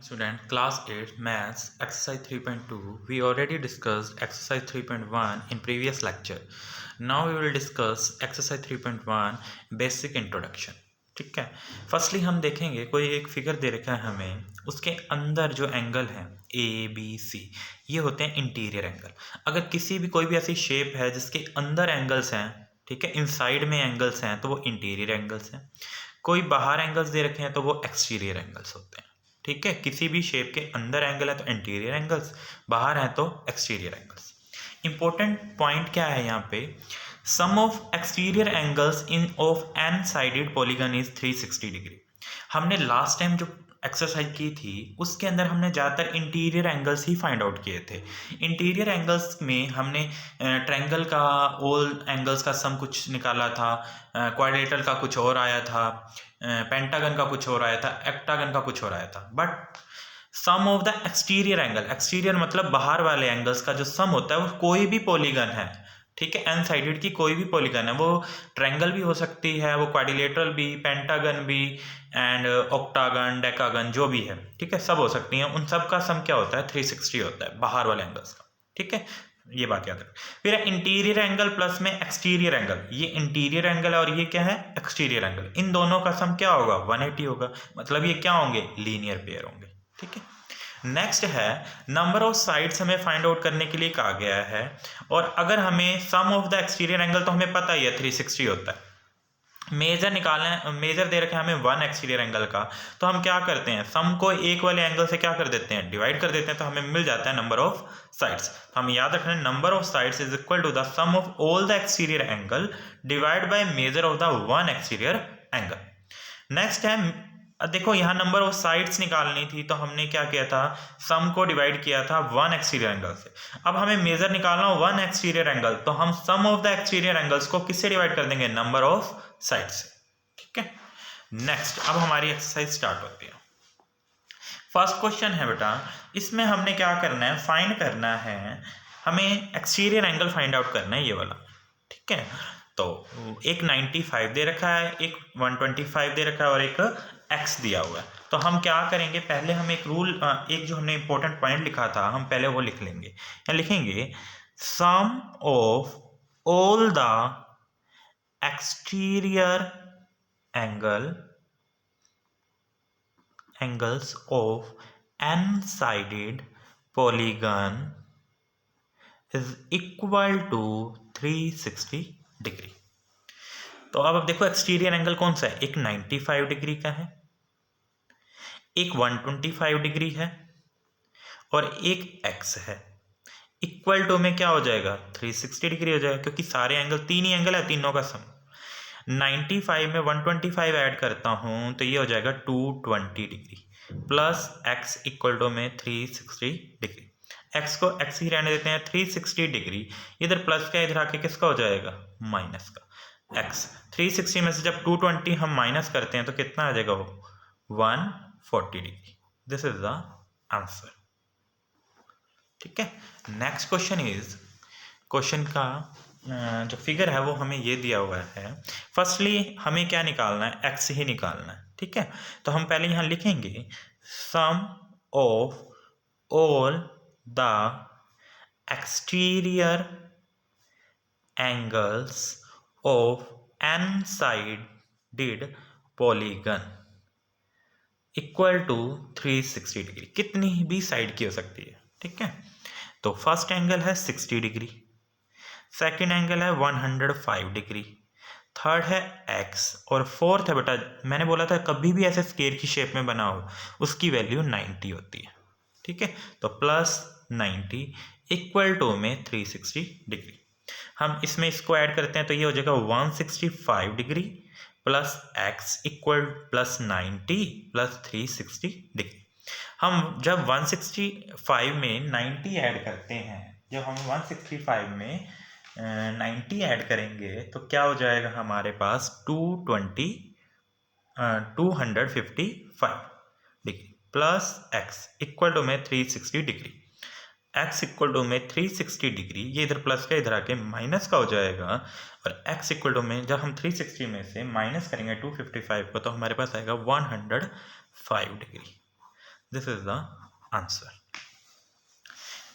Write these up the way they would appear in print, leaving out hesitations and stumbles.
Student, class 8 maths exercise 3.2. We already discussed exercise 3.1 in previous lecture. Now we will discuss exercise 3.1 basic introduction. ठीक है। Firstly हम देखेंगे कोई एक figure दे रखा है हमें, उसके अंदर जो एंगल है ए बी सी, ये होते हैं इंटीरियर एंगल। अगर किसी भी कोई भी ऐसी शेप है जिसके अंदर एंगल्स हैं, ठीक है, इनसाइड में एंगल्स हैं, तो वो इंटीरियर एंगल्स हैं। कोई बाहर एंगल्स दे रखे हैं तो वो एक्सटीरियर एंगल्स होते हैं। ठीक है, किसी भी शेप के अंदर एंगल है तो इंटीरियर एंगल्स, बाहर है तो एक्सटीरियर एंगल्स। इंपॉर्टेंट पॉइंट क्या है यहाँ पे, sum of exterior angles in of n sided polygon is 360 degree. हमने लास्ट टाइम जो एक्सरसाइज की थी उसके अंदर हमने ज़्यादातर इंटीरियर एंगल्स ही फाइंड आउट किए थे। इंटीरियर एंगल्स में हमने ट्रायंगल का ऑल एंगल्स का सम कुछ निकाला था, क्वाड्रिलेटरल का कुछ और आया था, पेंटागन का कुछ और आया था, एक्टागन का कुछ और आया था। But sum of the exterior angle, exterior मतलब बाहर वाले एंगल्स का जो सम होता है वो कोई भी पॉलीगन है, ठीक है, एन साइडेड की कोई भी पॉलीगन है, वो ट्रायंगल भी हो सकती है, वो क्वाड्रिलेटरल भी, पेंटागन भी, एंड ऑक्टागन, डेकागन, जो भी है, ठीक है, सब हो सकती हैं। उन सब का सम क्या होता है, 360 होता है बाहर वाले एंगल्स का। ठीक है, ये बात याद रखें। फिर इंटीरियर एंगल प्लस में एक्सटीरियर एंगल, ये इंटीरियर एंगल है और ये क्या है, एक्सटीरियर एंगल। इन दोनों का सम क्या होगा, 180 होगा। मतलब ये क्या होंगे, लीनियर पेयर होंगे। ठीक है, नेक्स्ट है नंबर ऑफ साइड्स हमें फाइंड आउट करने के लिए कहा गया है, और अगर हमें सम ऑफ द एक्सटीरियर एंगल तो हमें पता ही है 360 होता है। मेजर निकालना है, मेजर दे रखे हैं हमें 1 एक्सटीरियर एंगल का, तो हम क्या करते हैं, सम को एक वाले एंगल से क्या कर देते हैं, डिवाइड कर देते हैं, तो हमें मिल जाता है नंबर ऑफ साइड्स। तो हम याद रखना है number of sides is equal to the sum of all the exterior angle divide by measure of the 1 exterior angle. Next है, देखो यहाँ नंबर ऑफ साइड्स निकालनी थी, तो हमने क्या किया था, सम को डिवाइड किया था 1 एक्सटीरियर एंगल से। अब हमें मेजर निकालना हो 1 एक्सटीरियर एंगल, तो हम सम ऑफ द एक्सटीरियर एंगल्स को किससे डिवाइड कर देंगे, नंबर ऑफ साइड से। ठीक है, नेक्स्ट अब हमारी एक्सरसाइज स्टार्ट होती है। फर्स्ट क्वेश्चन है बेटा, इसमें हमने क्या करना है, फाइंड करना है, हमें एक्सटीरियर एंगल फाइंड आउट करना है, ये वाला। ठीक है, तो एक 95 दे रखा है, एक 125 दे रखा है और एक x दिया हुआ है। तो हम क्या करेंगे, पहले हम एक रूल, एक जो हमने इंपॉर्टेंट पॉइंट लिखा था हम पहले वो लिख लेंगे। या लिखेंगे sum of all the exterior angles of n-sided polygon is equal to 360 degree. तो अब देखो एक्सटीरियर एंगल कौन सा है, एक 95 डिग्री का है, एक 125 डिग्री है और एक x है। इक्वल टू में क्या हो जाएगा, 360 डिग्री हो जाएगा, क्योंकि सारे एंगल, तीन ही एंगल है, तीनों का सम। 95 में 125 ऐड करता हूं तो ये हो जाएगा 220 degree plus x equal to में 360 डिग्री। x को x ही रहने देते हैं, 360 डिग्री, इधर प्लस का इधर आके किसका हो जाएगा, माइनस का। x 360 में से जब 220 हम माइनस करते हैं तो कितना आ जाएगा, वो 140 degree. This is the answer. ठीक है, नेक्स्ट क्वेश्चन इज, क्वेश्चन का जो फिगर है वो हमें ये दिया हुआ है। फर्स्टली हमें क्या निकालना है, x ही निकालना है। ठीक है, तो हम पहले यहाँ लिखेंगे sum of all the exterior angles of n sided polygon equal to 360 degree. कितनी भी साइड की हो सकती है। ठीक है, तो फर्स्ट एंगल है 60 डिग्री, सेकेंड एंगल है 105 डिग्री, थर्ड है x और फोर्थ है, बेटा मैंने बोला था कभी भी ऐसे स्क्वायर की शेप में बना हो उसकी वैल्यू 90 होती है। ठीक है, तो प्लस 90 इक्वल टू में 360 डिग्री। हम इसमें इसको ऐड करते हैं तो ये हो जाएगा 165 degree plus x equal plus 90 plus 360 degree. हम जब 165 में 90 ऐड करते हैं, जब हम 165 में 90 ऐड करेंगे तो क्या हो जाएगा हमारे पास 255 degree plus x equal to में 360 डिग्री। x इक्वल टू में 360 डिग्री, ये इधर प्लस का इधर आके माइनस का हो जाएगा, और x इक्वल टू में जब हम 360 में से माइनस करेंगे 255 को तो हमारे पास आएगा 105 degree. This is the answer.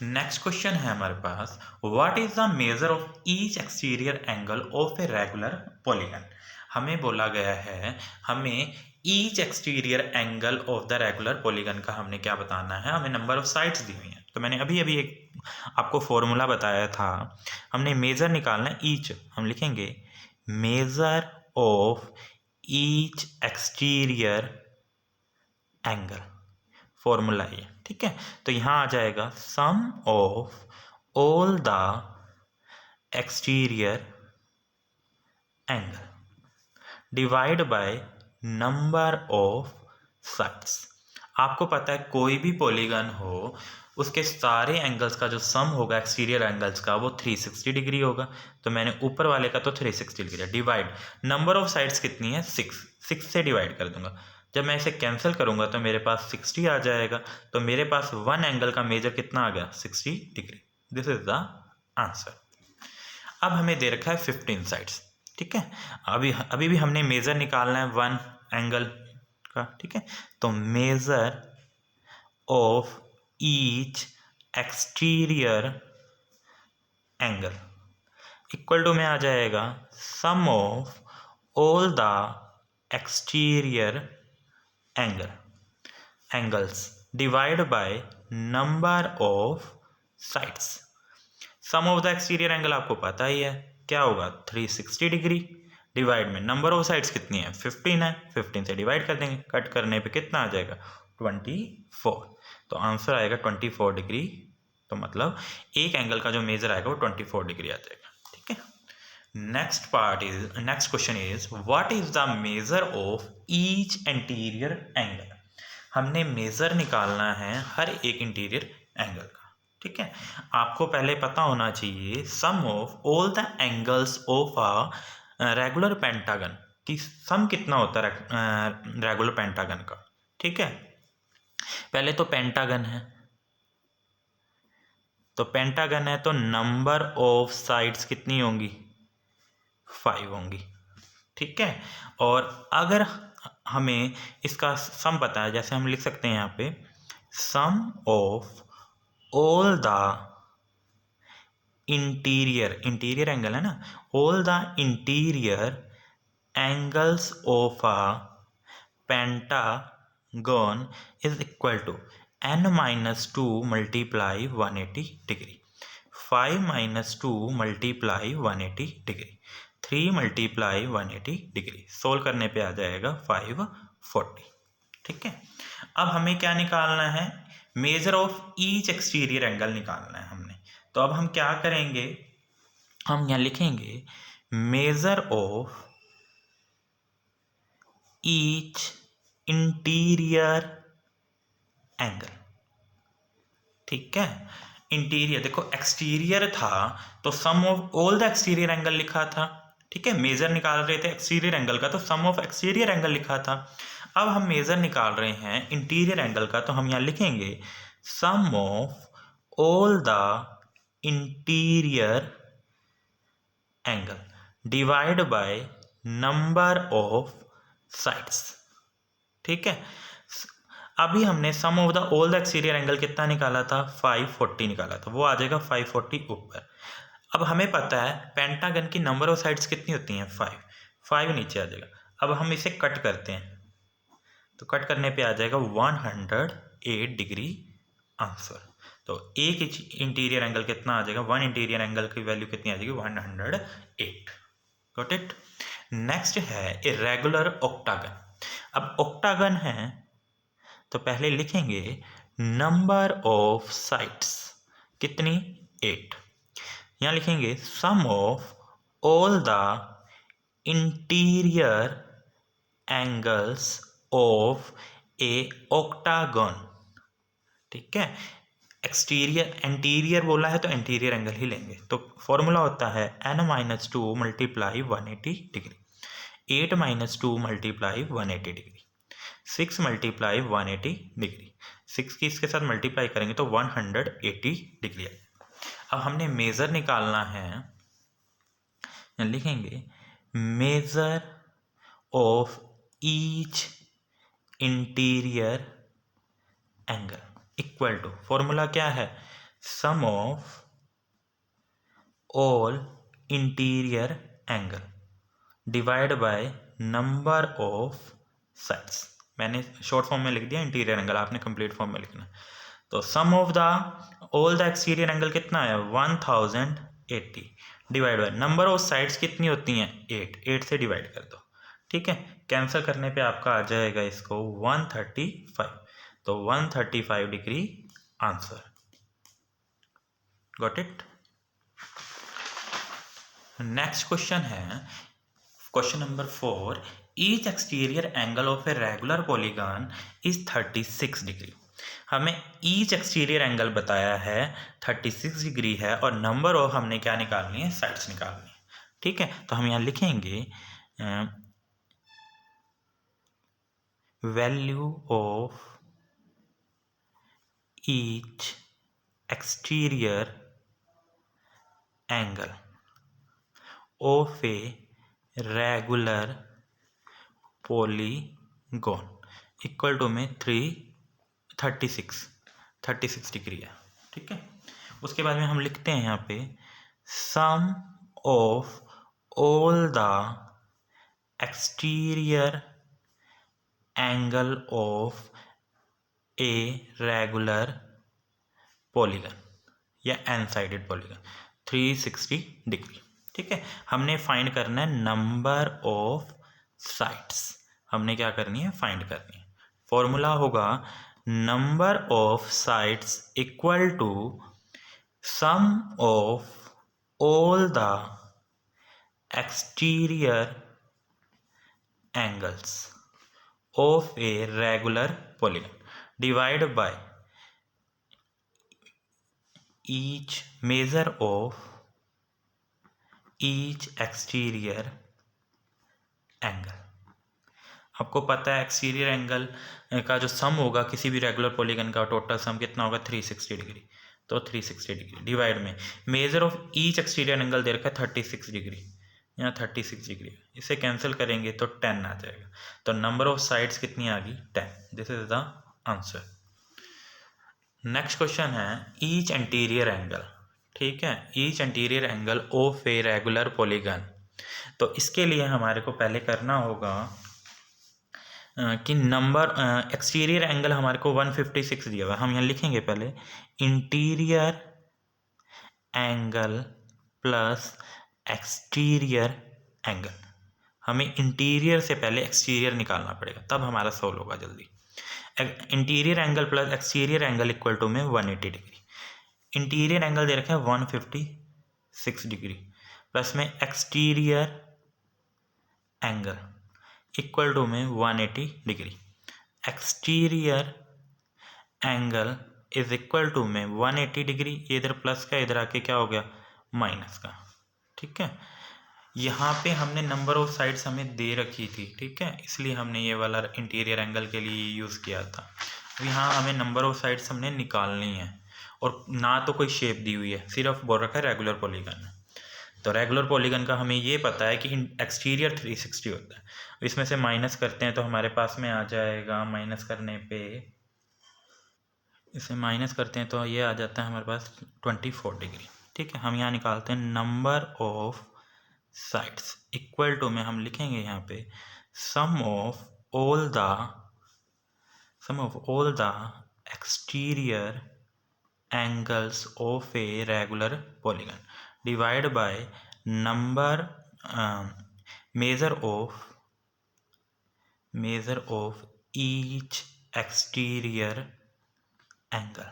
Next question है हमारे पास, what is the measure of each exterior angle of a regular polygon. हमें बोला गया है हमें each exterior angle of the regular polygon का हमने क्या बताना है, हमें नंबर ऑफ साइड्स दी हुई हैं। तो मैंने अभी अभी एक आपको फॉर्मूला बताया था, हमने मेजर निकालना है ईच, हम लिखेंगे measure of each exterior angle, formula ये, ठीक है। तो यहां आ जाएगा sum of all the exterior angle divide by number of sides. आपको पता है कोई भी पॉलीगन हो उसके सारे एंगल्स का जो सम होगा एक्सटीरियर एंगल्स का वो 360 डिग्री होगा। तो मैंने ऊपर वाले का तो 360 डिग्री है, डिवाइड नंबर ऑफ साइड्स कितनी है 6 से डिवाइड कर दूंगा। जब मैं इसे कैंसिल करूंगा तो मेरे पास 60 आ जाएगा। तो मेरे पास वन एंगल का मेजर कितना आ गया 60 degree. This is the answer. अब हमें दे रखा है 15 साइड्स, ठीक है। अभी भी हमने मेजर निकालना है वन एंगल का, ठीक है। तो measure of each exterior angle equal to में आ जाएगा sum of all the exterior angles divide by number of sides. Sum of the exterior angle आपको पता ही है क्या होगा 360 डिग्री, डिवाइड में नंबर ऑफ साइड्स कितनी है 15 है, 15 से डिवाइड कर देंगे, कट करने पे कितना आ जाएगा 24। तो आंसर आएगा 24 डिग्री। तो मतलब एक एंगल का जो मेजर आएगा वो 24 डिग्री आ जाएगा, ठीक है। Next question is what is the measure of each interior angle. हमने मेजर निकालना है हर एक इंटीरियर एंगल का, ठीक है। आपको पहले पता होना चाहिए sum of all the angles of a regular pentagon कि सम कितना होता है रेगुलर पेंटागन का, ठीक है। पहले तो पेंटागन है, तो पेंटागन है तो नंबर ऑफ साइड्स कितनी होंगी 5 होंगी, ठीक है। और अगर हमें इसका सम पता है, जैसे हम लिख सकते हैं यहाँ पे sum of all the interior angle है ना, all the interior angles of a pentagon is equal to n-2 multiply 180 degree, 5 - 2 multiply 180 degree, 3 multiply 180 degree. Solve करने पे आ जाएगा 540, ठीक है। अब हमें क्या निकालना है, major of each exterior angle निकालना है हमने। तो अब हम क्या करेंगे, हम यहाँ लिखेंगे measure of each interior angle, ठीक है। इंटीरियर देखो एक्सटीरियर था तो sum of all the exterior angle लिखा था, ठीक है। मेजर निकाल रहे थे एक्सटीरियर एंगल का तो सम ऑफ एक्सटीरियर एंगल लिखा था। अब हम मेजर निकाल रहे हैं इंटीरियर एंगल का, तो हम यहाँ लिखेंगे sum of all the interior angle divide by number of sides, ठीक है। अभी हमने sum of the all the exterior angle कितना निकाला था 540 निकाला था, वो आ जाएगा 540 ऊपर। अब हमें पता है पेंटागन की नंबर ऑफ साइड्स कितनी होती हैं 5 नीचे आ जाएगा। अब हम इसे कट करते हैं तो कट करने पे आ जाएगा 108 डिग्री आंसर। तो एक इंटीरियर एंगल कितना आ जाएगा, वन इंटीरियर एंगल की वैल्यू कितनी आ जाएगी 108। Got it. नेक्स्ट है इरेगुलर ऑक्टागन। अब ऑक्टागन है तो पहले लिखेंगे नंबर ऑफ साइड्स कितनी 8, यहाँ लिखेंगे sum of all the interior angles of a octagon, ठीक है। एक्सटीरियर एंटीरियर बोला है तो एंटीरियर एंगल ही लेंगे। तो फॉर्मूला होता है n-2 multiply 180 degree, 8 - 2 multiply 180 degree, 6 multiply 180 degree, 6 की इसके साथ मल्टीप्लाई करेंगे तो 180 डिग्री है। अब हमने मेजर निकालना है, लिखेंगे measure of each interior angle equal to, formula क्या है, sum of all interior angle divide by number of sides. मैंने शॉर्ट फॉर्म में लिख दिया इंटीरियर एंगल, आपने कंप्लीट फॉर्म में लिखना। तो sum of the all the exterior angle कितना है 1080 divide by number of sides कितनी होती हैं 8 से डिवाइड कर दो। ठीक है, कैंसिल करने पे आपका आ जाएगा इसको 135, तो 135 degree answer. Got it. Next question है question number 4, each exterior angle of a regular polygon is 36 degree. हमें ईच एक्सटीरियर एंगल बताया है 36 डिग्री है और नंबर ऑफ हमने क्या निकालनी है, साइड्स निकालनी है। ठीक है, तो हम यहाँ लिखेंगे value of each exterior angle of a regular polygon equal to में 36 डिग्री है। ठीक है, उसके बाद में हम लिखते हैं यहाँ पे sum of all the exterior angle of a regular polygon या एन साइडेड पॉलीगन 360 डिग्री। ठीक है, हमने फाइंड करना है नंबर ऑफ साइड्स, हमने क्या करनी है, फाइंड करनी है। फॉर्मूला होगा number of sides equal to sum of all the exterior angles of a regular polygon divide by each measure of each exterior angle। आपको पता है एक्सटीरियर एंगल का जो सम होगा किसी भी रेगुलर पॉलीगन का टोटल सम कितना होगा 360 डिग्री। तो 360 डिग्री डिवाइड में measure of each exterior angle दे रखा है 36 डिग्री, यहाँ 36 डिग्री, इसे कैंसिल करेंगे तो 10 आ जाएगा। तो नंबर ऑफ साइड्स कितनी आ गई 10। This is the answer. Next question है ईच एंटीरियर एंगल। ठीक है, each anterior angle of a regular polygon. तो इसके लिए हमारे को पहले करना होगा कि नंबर एक्सटीरियर एंगल हमारे को 156 दिया हुआ है, हम यहाँ लिखेंगे पहले interior angle plus exterior angle. हमें इंटीरियर से पहले एक्सटीरियर निकालना पड़ेगा, तब हमारा सॉल्व होगा जल्दी। Interior angle plus exterior angle equal to में 180 डिग्री। इंटीरियर एंगल दे रखे हैं 156 डिग्री प्लस में एक्सटीरियर एंगल इक्वल टू में 180 degree. Exterior angle is equal to में 180 डिग्री, ये इधर प्लस का इधर आके क्या हो गया माइनस का। ठीक है, यहाँ पे हमने नंबर ऑफ साइड्स हमें दे रखी थी, ठीक है, इसलिए हमने ये वाला इंटीरियर एंगल के लिए यूज़ किया था। यहाँ हमें नंबर ऑफ साइड्स हमने निकालनी है और ना तो कोई शेप दी हुई है, सिर्फ बोल रखा है रेगुलर पॉलीगन। तो रेगुलर पॉलीगन का हमें ये पता है कि एक्सटीरियर 360 होता है, इसमें से माइनस करते हैं तो हमारे पास में आ जाएगा, माइनस करने पे इसे माइनस करते हैं तो ये आ जाता है हमारे पास 24 डिग्री। ठीक है, हम यहाँ निकालते हैं number of sides equal to में हम लिखेंगे यहाँ पे sum of all the exterior angles of a regular polygon divide by number measure of each exterior angle.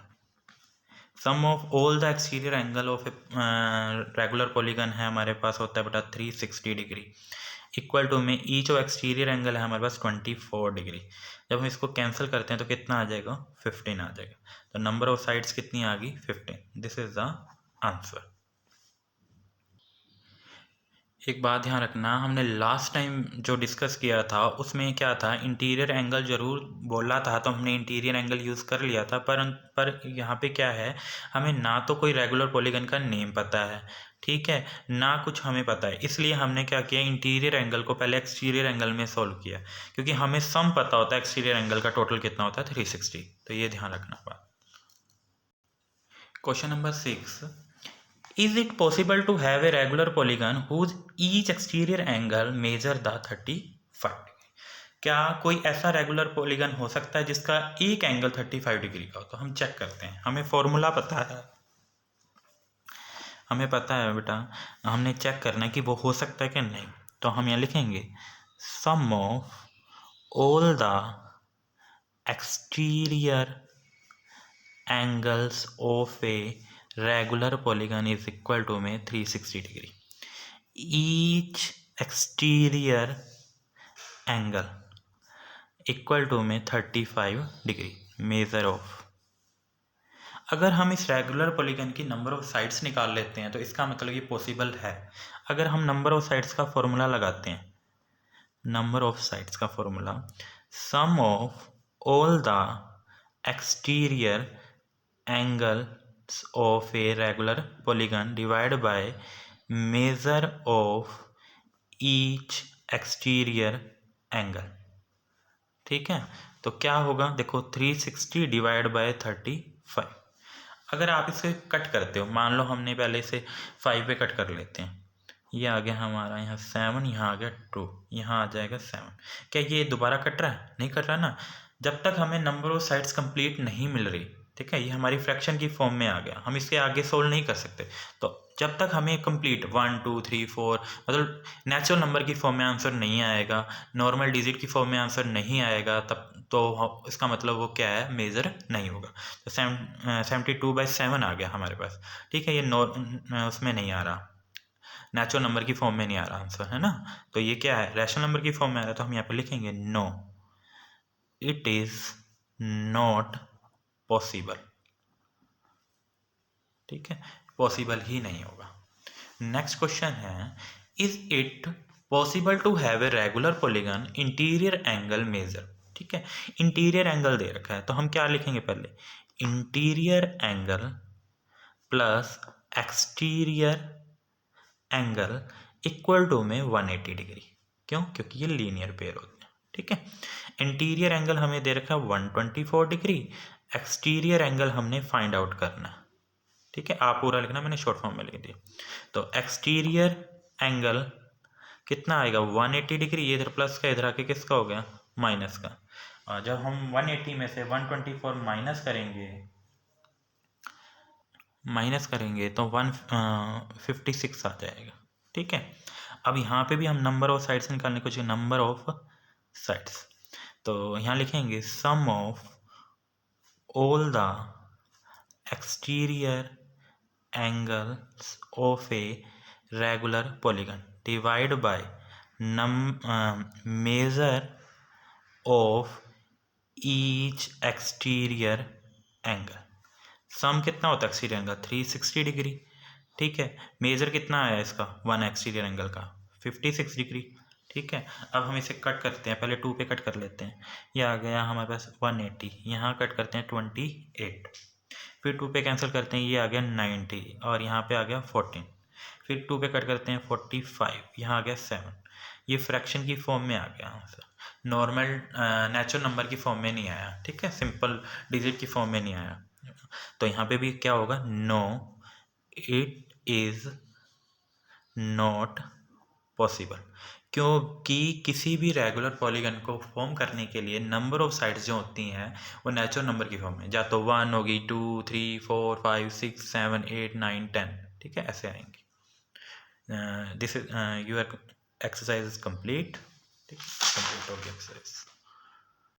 Sum of all the exterior angle of regular polygon है हमारे पास होता है बेटा 360 डिग्री इक्वल टू में ईच ऑफ एक्सटीरियर एंगल है हमारे पास 24 degree. जब हम इसको कैंसिल करते हैं तो कितना आ जाएगा 15 आ जाएगा। तो नंबर ऑफ साइड्स कितनी आ गई 15। This is the answer. एक बात ध्यान रखना, हमने लास्ट टाइम जो डिस्कस किया था उसमें क्या था, इंटीरियर एंगल ज़रूर बोला था, तो हमने इंटीरियर एंगल यूज़ कर लिया था, पर यहाँ पे क्या है, हमें ना तो कोई रेगुलर पॉलीगन का नेम पता है, ठीक है, ना कुछ हमें पता है, इसलिए हमने क्या किया, इंटीरियर एंगल को पहले एक्सटीरियर एंगल में सॉल्व किया, क्योंकि हमें सम पता होता है एक्सटीरियर एंगल का टोटल कितना होता है 360। तो ये ध्यान रखना बात। Question number 6, is it possible to have a regular polygon whose each exterior angle measure the 35 degree? क्या कोई ऐसा रेगुलर पॉलीगन हो सकता है जिसका एक एंगल 35 डिग्री का हो? तो हम चेक करते हैं, हमें फॉर्मूला पता है, हमें पता है बेटा, हमने चेक करना है कि वो हो सकता है कि नहीं। तो हम यहाँ लिखेंगे sum of all the exterior angles of a regular polygon is equal to में 360 degree. each exterior angle equal to में 35 डिग्री मेजर ऑफ। अगर हम इस रेगुलर पॉलीगन की नंबर ऑफ साइड्स निकाल लेते हैं तो इसका मतलब ये पॉसिबल है। अगर हम नंबर ऑफ साइड्स का फॉर्मूला लगाते हैं, नंबर ऑफ साइड्स का formula some of all the exterior angles of a regular polygon divide by measure of each exterior angle, ठीक है। तो क्या होगा, देखो 360 डिवाइड बाय 35। अगर आप इसे कट करते हो, मान लो हमने पहले इसे 5 पे कट कर लेते हैं, ये आ गया हमारा यहाँ 7, यहाँ आ गया 2, यहाँ आ जाएगा 7। क्या ये दोबारा कट रहा है? नहीं कट रहा ना। जब तक हमें नंबर ऑफ साइड्स कंप्लीट नहीं मिल रही, ठीक है, ये हमारी फ्रैक्शन की फॉर्म में आ गया, हम इसके आगे सोल्व नहीं कर सकते। तो जब तक हमें कंप्लीट 1 2 3 4 मतलब नेचुरल नंबर की फॉर्म में आंसर नहीं आएगा, नॉर्मल डिजिट की फॉर्म में आंसर नहीं आएगा, तब तो इसका मतलब वो क्या है, मेज़र नहीं होगा। तो 72/7 आ गया हमारे पास, ठीक है, ये उसमें नहीं आ रहा, नेचुरल नंबर की फॉर्म में नहीं आ रहा आंसर, है ना। तो ये क्या है, रैशनल नंबर की फॉर्म में आ रहा है, तो हम यहाँ पे लिखेंगे no, it is not possible, ठीक है, पॉसिबल ही नहीं होगा। नेक्स्ट क्वेश्चन है, is it possible to have a regular polygon interior angle measure, ठीक है, इंटीरियर एंगल दे रखा है, तो हम क्या लिखेंगे पहले, interior angle plus exterior angle equal to में 180 डिग्री। क्यों? क्योंकि ये लीनियर पेयर होते हैं, ठीक है। इंटीरियर एंगल हमें दे रखा है 124 डिग्री, एक्सटीरियर एंगल हमने फाइंड आउट करना, ठीक है, आप पूरा लिखना, मैंने शॉर्ट फॉर्म में लिख दिया। तो एक्सटीरियर एंगल कितना आएगा, 180 डिग्री, ये इधर प्लस का, इधर आके किसका हो गया, माइनस का। और जब हम 180 में से 124 माइनस करेंगे तो 156 आ जाएगा, ठीक है। अब यहाँ पे भी हम नंबर ऑफ साइड्स निकालने को चाहिए, नंबर ऑफ साइड्स, तो यहाँ लिखेंगे sum of all the exterior angles of a regular polygon divide by measure of each exterior angle। सम कितना होता है एक्सटीरियर एंगल, 360 डिग्री, ठीक है। मेजर कितना आया इसका, 1 एक्सटीरियर एंगल का 56 डिग्री, ठीक है। अब हम इसे कट करते हैं, पहले 2 पे कट कर लेते हैं, ये आ गया हमारे पास 180, यहाँ कट करते हैं 28, फिर 2 पे कैंसिल करते हैं, ये आ गया 90 और यहाँ पे आ गया 14, फिर 2 पे कट करते हैं 45, यहाँ आ गया 7, ये फ्रैक्शन की फॉर्म में आ गया आंसर, नॉर्मल नेचुरल नंबर की फॉर्म में नहीं आया, ठीक है, सिंपल डिजिट की फॉर्म में नहीं आया। तो यहाँ पे भी क्या होगा, no it is not possible, क्योंकि किसी भी रेगुलर पॉलीगन को फॉर्म करने के लिए नंबर ऑफ साइड्स जो होती हैं वो नेचुरल नंबर की फॉर्म में, या तो 1 होगी, 2 3 4 5 6 7 8 9 10, ठीक है, ऐसे आएंगी। This is your exercise is complete, ठीक है, कंप्लीट हो गया एक्सरसाइज।